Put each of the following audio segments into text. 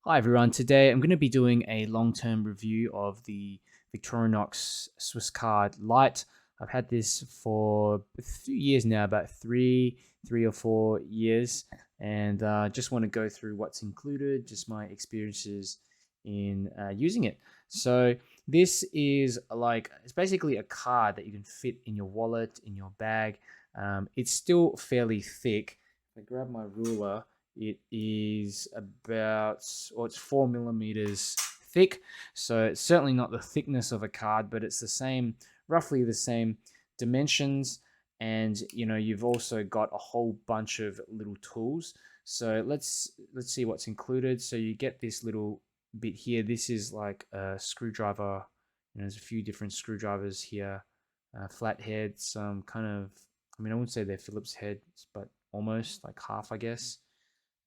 Hi everyone, today I'm going to be doing a long-term review of the Victorinox Swiss Card Lite. I've had this for a few years now, about three or 4 years, and just want to go through what's included, just my experiences in using it. So this is it's basically a card that you can fit in your wallet, in your bag. It's still fairly thick. If I grab my ruler, it is about, or it's 4 millimeters thick. So it's certainly not the thickness of a card, but it's roughly the same dimensions. And you've also got a whole bunch of little tools. So let's see what's included. So you get this little bit here. This is like a screwdriver. There's a few different screwdrivers here. Flathead, some kind of, I wouldn't say they're Phillips heads, but almost like half, I guess.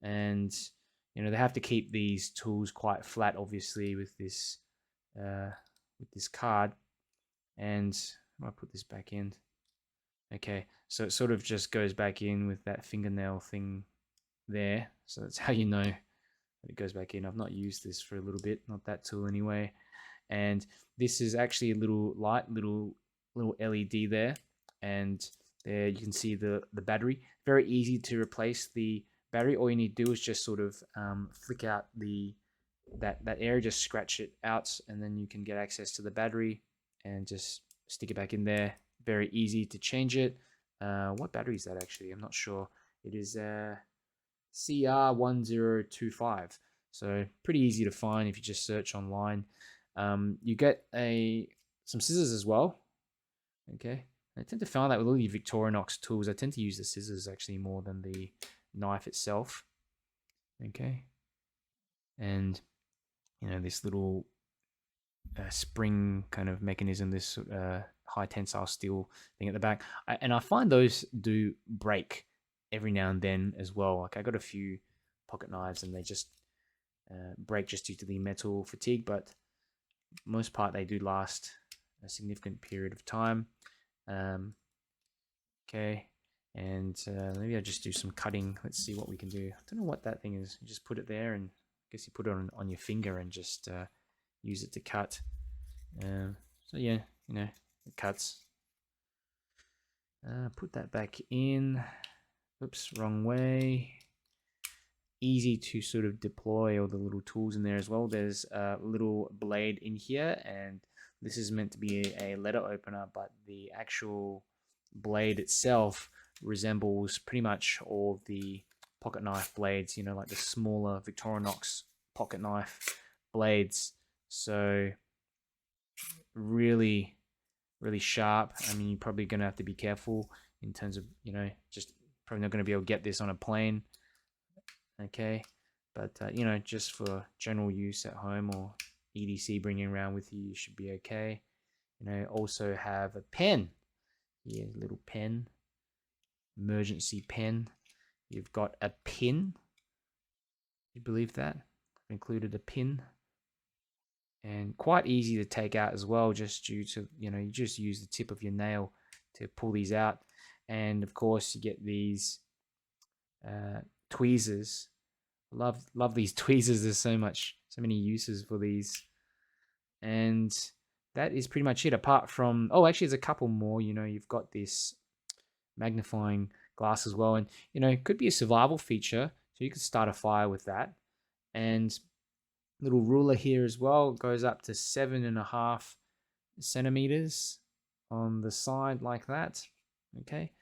And they have to keep these tools quite flat, obviously, uh, with this card. And I put this back in. Okay, so it sort of just goes back in with that fingernail thing there. So that's how you know that it goes back in. I've not used this for a little bit, not that tool anyway. And this is actually a little light, little LED there, and there you can see the battery. Very easy to replace the battery. All you need to do is just sort of flick out that area, just scratch it out, and then you can get access to the battery and just stick it back in there. Very easy to change it. What battery is that actually? I'm not sure. It is CR1025. So pretty easy to find if you just search online. You get some scissors as well. Okay, I tend to find that with all the Victorinox tools, I tend to use the scissors actually more than the knife itself. Okay, and this little spring kind of mechanism, this high tensile steel thing at the back, and I find those do break every now and then as well. Like I got a few pocket knives and they just break just due to the metal fatigue, but most part they do last a significant period of time. Okay, and maybe I'll just do some cutting. Let's see what we can do. I don't know what that thing is. You just put it there, and I guess you put it on your finger and just use it to cut. So yeah, it cuts. Put that back in. Oops, wrong way. Easy to sort of deploy all the little tools in there as well. There's a little blade in here, and this is meant to be a letter opener, but the actual blade itself resembles pretty much all the pocket knife blades, like the smaller Victorinox pocket knife blades. So really, really sharp. You're probably going to have to be careful in terms of, just probably not going to be able to get this on a plane. Okay, but just for general use at home or EDC bringing around with you, you should be okay. Also have a pen here, little pen, emergency pen. You've got a pin. You believe that? I've included a pin, and quite easy to take out as well, just due to you just use the tip of your nail to pull these out, and of course you get these tweezers. Love these tweezers. There's so many uses for these, and that is pretty much it. Apart from, oh, actually, there's a couple more. You've got this magnifying glass as well, and it could be a survival feature, so you could start a fire with that. And little ruler here as well, goes up to 7.5 centimeters on the side like that. Okay,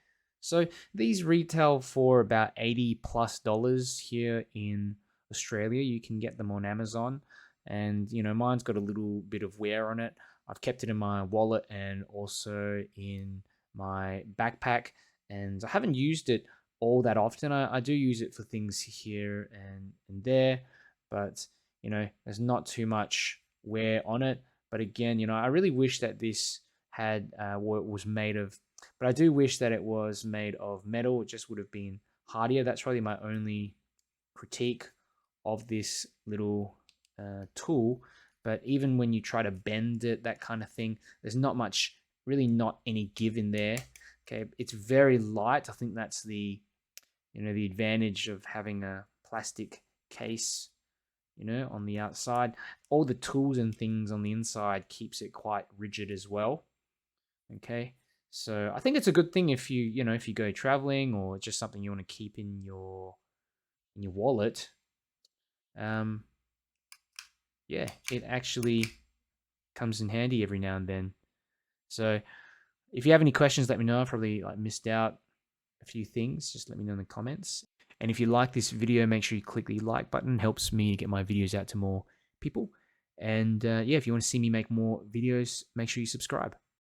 so these retail for about $80+ here in Australia. You can get them on Amazon, and mine's got a little bit of wear on it. I've kept it in my wallet and also in my backpack, and I haven't used it all that often. I do use it for things here and there, but there's not too much wear on it. But again, I really wish that this had was made of, but I do wish that it was made of metal. It just would have been hardier. That's probably my only critique of this little tool. But even when you try to bend it, that kind of thing, there's not much, really not any give in there. Okay, it's very light. I think that's the advantage of having a plastic case on the outside. All the tools and things on the inside keeps it quite rigid as well. Okay. So I think it's a good thing if if you go traveling or just something you want to keep in your wallet. Um, yeah, it actually comes in handy every now and then. So if you have any questions, let me know. I probably missed out a few things. Just let me know in the comments. And if you like this video, make sure you click the like button. It helps me to get my videos out to more people. And yeah, if you want to see me make more videos, make sure you subscribe.